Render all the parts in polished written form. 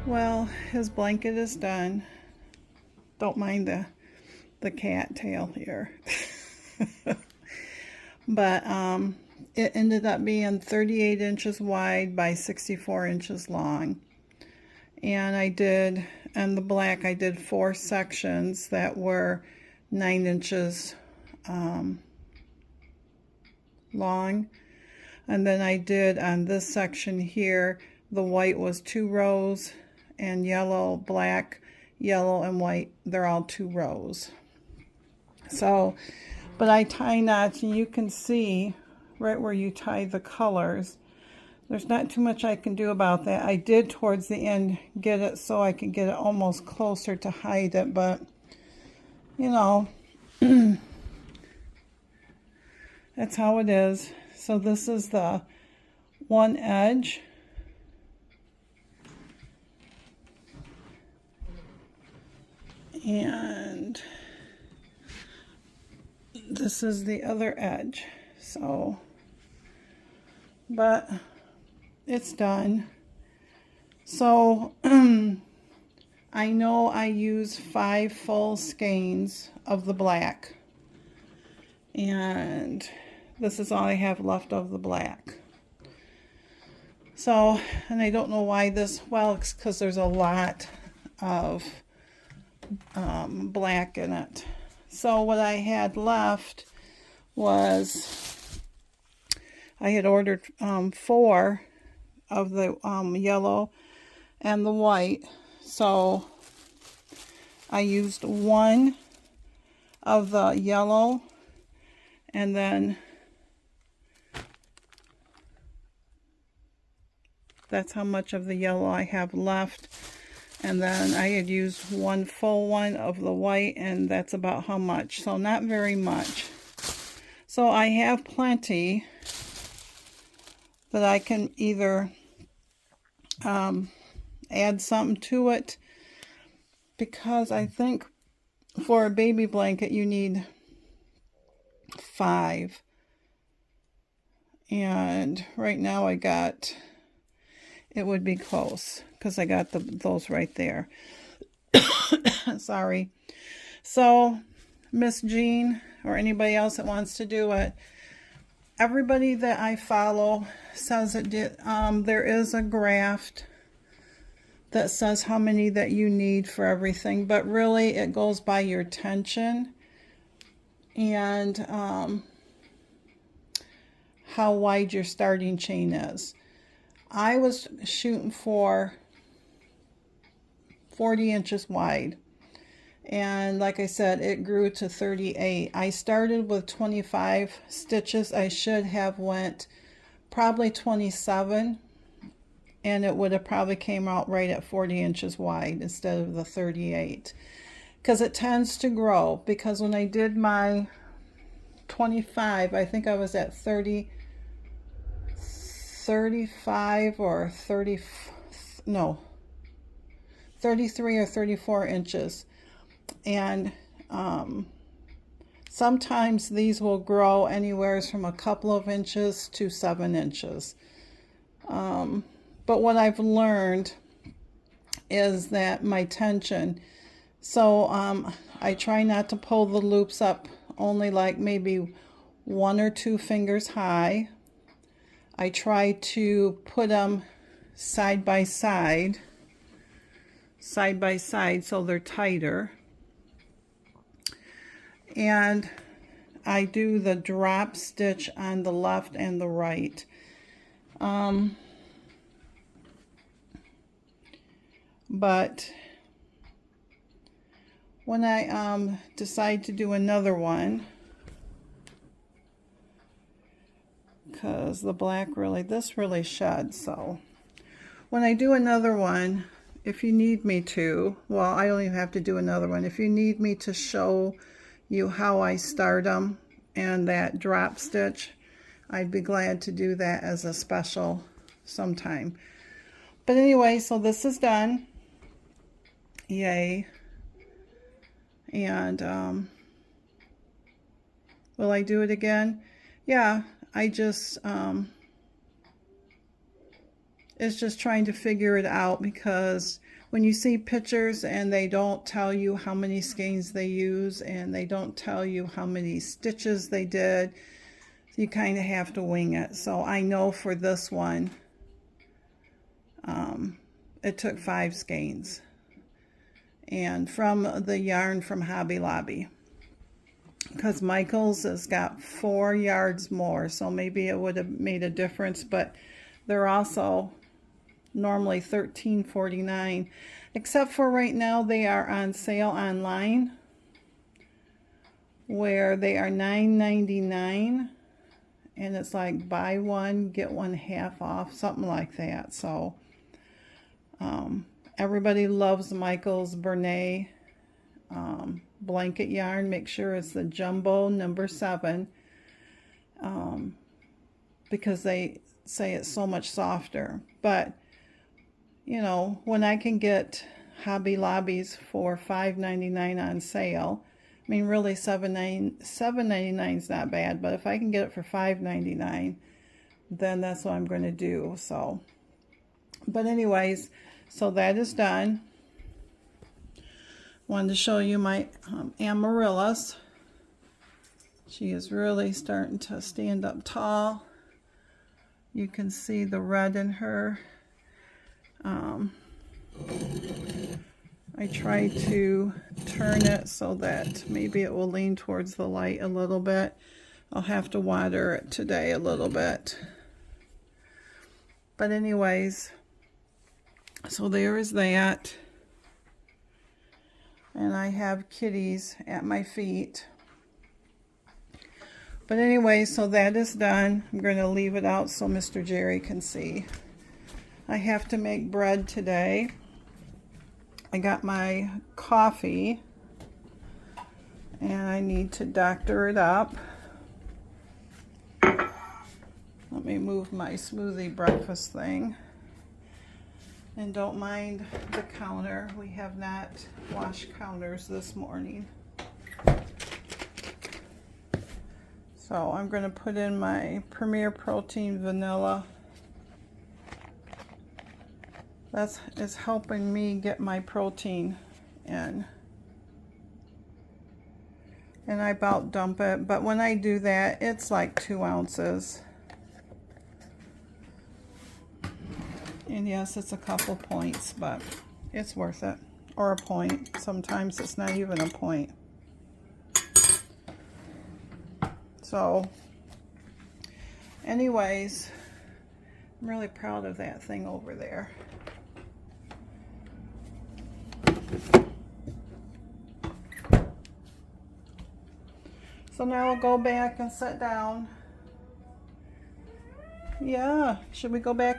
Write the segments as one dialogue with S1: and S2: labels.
S1: Well, his blanket is done. Don't mind the cat tail here. But it ended up being 38 inches wide by 64 inches long. And I did, on the black, I did 4 sections that were 9 inches long. And then I did on this section here, the white was 2 rows, and yellow, black, yellow, and white, they're all 2 rows. So, but I tie knots, and you can see right where you tie the colors. There's not too much I can do about that. I did towards the end get it so I could get it almost closer to hide it, but you know, that's how it is. So this is the one edge. And this is the other edge. So, but it's done. So I know I use 5 full skeins of the black, and this is all I have left of the black. So, and I don't know why this, well, it's because there's a lot of black in it. So what I had left was, I had ordered 4 of the yellow and the white. So I used 1 of the yellow, and then that's how much of the yellow I have left. And then I had used 1 full one of the white, and that's about how much. So not very much. So I have plenty that I can either add something to it, because I think for a baby blanket you need 5. And right now I got, it would be close because I got those right there. Sorry. So Miss Jean or anybody else that wants to do it, everybody that I follow says it did. There is a graph that says how many that you need for everything, but really it goes by your tension and how wide your starting chain is. I was shooting for 40 inches wide, and like I said, it grew to 38. I started with 25 stitches. I should have went probably 27, and it would have probably came out right at 40 inches wide instead of the 38, because it tends to grow. Because when I did my 25, I think I was at 35 or 30, no, 33 or 34 inches. And sometimes these will grow anywhere from a couple of inches to 7 inches. But what I've learned is that my tension, so I try not to pull the loops up, only like maybe 1 or 2 fingers high. I try to put them side by side, so they're tighter. And I do the drop stitch on the left and the right. But when I decide to do another one, because the black really, this really sheds, so when I do another one, if you need me to, well, I don't even have to do another one. If you need me to show you how I start them and that drop stitch, I'd be glad to do that as a special sometime. But anyway, so this is done. Yay. And will I do it again? Yeah, I just it's just trying to figure it out, because when you see pictures and they don't tell you how many skeins they use and they don't tell you how many stitches they did, you kind of have to wing it. So I know for this one, it took 5 skeins, and from the yarn from Hobby Lobby, because Michael's has got 4 yards more, so maybe it would have made a difference, but they're also normally $13.49, except for right now they are on sale online where they are $9.99, and it's like buy one get one half off, something like that. So everybody loves Michael's Bernay blanket yarn. Make sure it's the jumbo number 7, because they say it's so much softer. But you know, when I can get Hobby Lobbies for $5.99 on sale, I mean, really $7.99 is not bad, but if I can get it for $5.99, then that's what I'm going to do. So, but anyways, so that is done. Wanted to show you my amaryllis. She is really starting to stand up tall. You can see the red in her. I try to turn it so that maybe it will lean towards the light a little bit. I'll have to water it today a little bit. But anyways, so there is that. And I have kitties at my feet. But anyway, so that is done. I'm going to leave it out so Mr. Jerry can see. I have to make bread today. I got my coffee and I need to doctor it up. Let me move my smoothie breakfast thing. And don't mind the counter. We have not washed counters this morning. So I'm going to put in my Premier Protein Vanilla. That is helping me get my protein in. And I about dump it, but when I do that, it's like 2 ounces. And yes, it's a couple points, but it's worth it. Or a point. Sometimes it's not even a point. So, anyways, I'm really proud of that thing over there. So now I'll go back and sit down. Yeah, should we go back?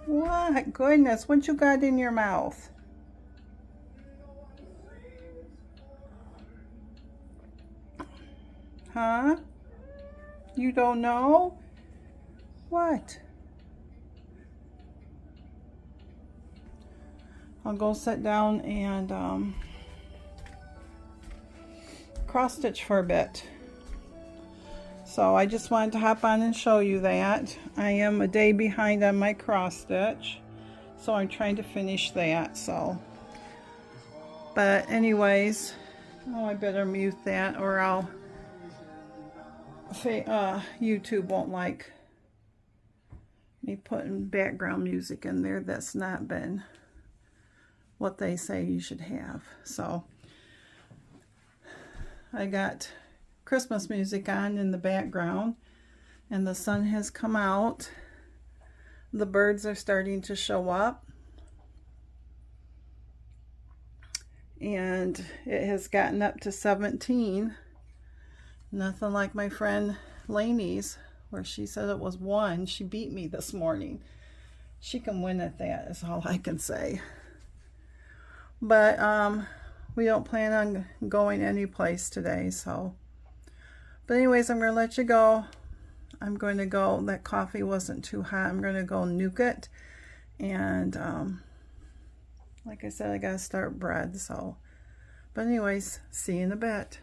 S1: What? Goodness, what you got in your mouth? Huh? You don't know? What? I'll go sit down and cross stitch for a bit. So I just wanted to hop on and show you that. I am a day behind on my cross stitch, so I'm trying to finish that. So, but anyways, oh, I better mute that or I'll YouTube won't like me putting background music in there. That's not been what they say you should have. So I got Christmas music on in the background and the sun has come out. The birds are starting to show up and it has gotten up to 17. Nothing like my friend Lainey's where she said it was 1. She beat me this morning. She can win at that is all I can say. But we don't plan on going any place today, so. But anyways, I'm going to let you go. I'm going to go, that coffee wasn't too hot. I'm going to go nuke it. And like I said, I got to start bread, so. But anyways, see you in a bit.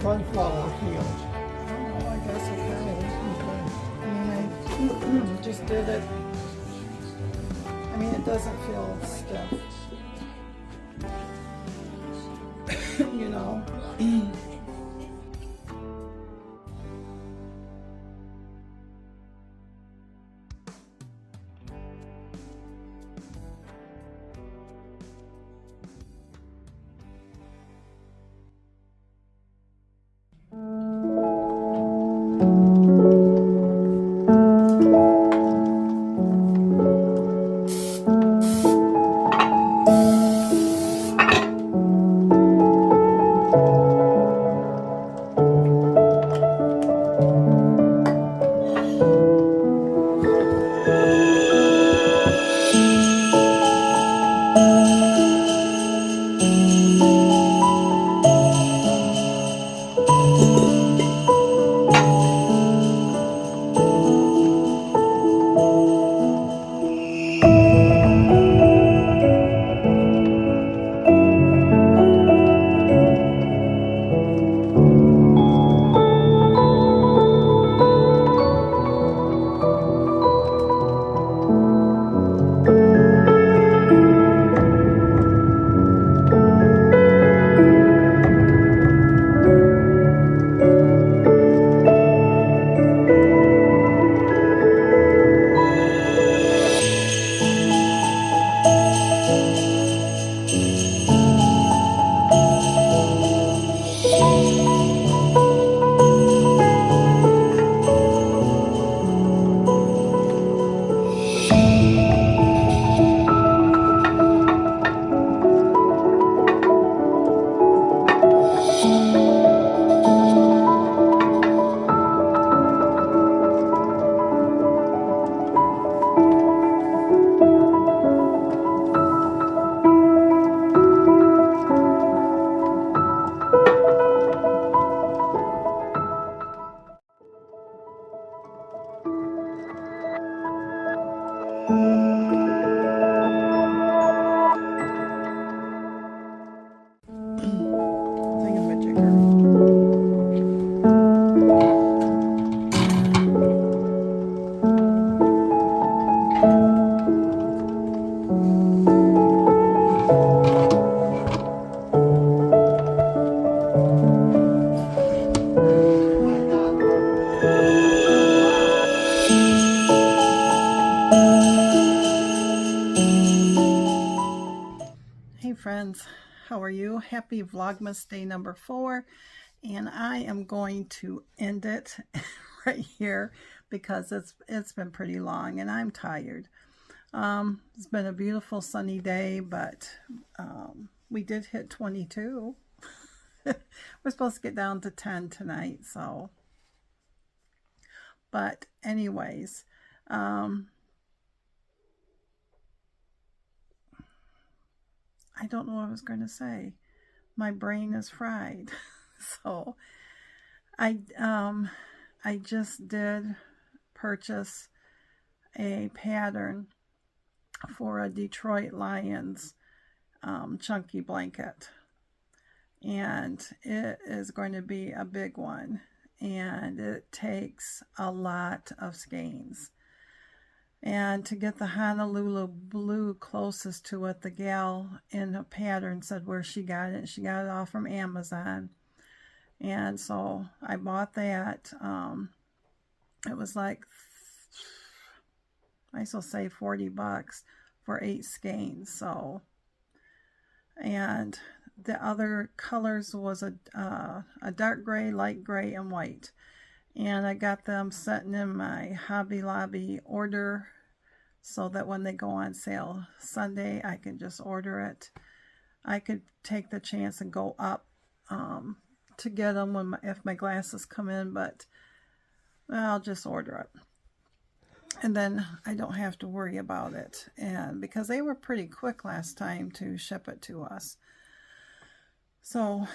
S2: sunflower field.
S1: Oh, I guess okay. I mean, I just did it. I mean, it doesn't feel stiff. You know. Hey friends, how are you? Happy Vlogmas day number 4, and I am going to end it right here because it's been pretty long and I'm tired. It's been a beautiful sunny day, but we did hit 22. We're supposed to get down to 10 tonight, so. But anyways, I don't know what I was going to say. My brain is fried. So I just did purchase a pattern for a Detroit Lions chunky blanket, and it is going to be a big one, and it takes a lot of skeins. And to get the Honolulu blue closest to it, the gal in the pattern said where she got it. She got it off from Amazon. And so I bought that. It was like, I still say $40 for 8 skeins. So, and the other colors was a dark gray, light gray, and white. And I got them sitting in my Hobby Lobby order so that when they go on sale Sunday, I can just order it. I could take the chance and go up to get them if my glasses come in, but I'll just order it. And then I don't have to worry about it. And because they were pretty quick last time to ship it to us. So,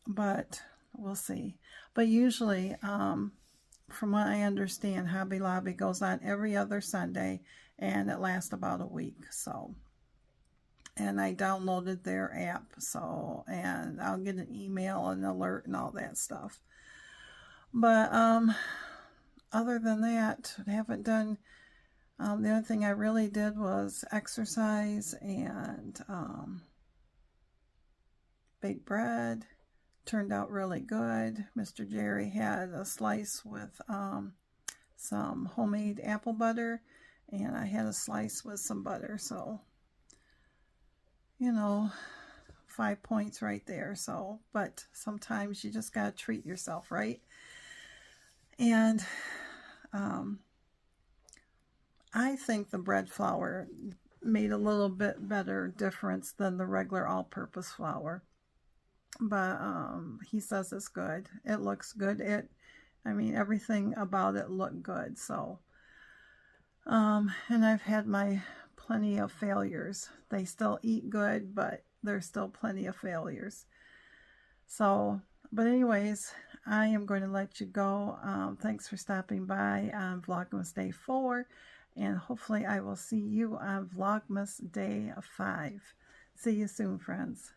S1: but we'll see. But usually, from what I understand, Hobby Lobby goes on every other Sunday, and it lasts about a week. So, and I downloaded their app, so, and I'll get an email and alert and all that stuff. But other than that, I haven't done, the only thing I really did was exercise and bake bread. Turned out really good. Mr. Jerry had a slice with some homemade apple butter, and I had a slice with some butter, so, you know, 5 points right there. So, but sometimes you just gotta treat yourself, right? And I think the bread flour made a little bit better difference than the regular all-purpose flour. But he says it's good. It looks good. I mean, everything about it looked good. So, and I've had my plenty of failures. They still eat good, but there's still plenty of failures. So, but anyways, I am going to let you go. Thanks for stopping by on Vlogmas Day 4. And hopefully I will see you on Vlogmas Day 5. See you soon, friends.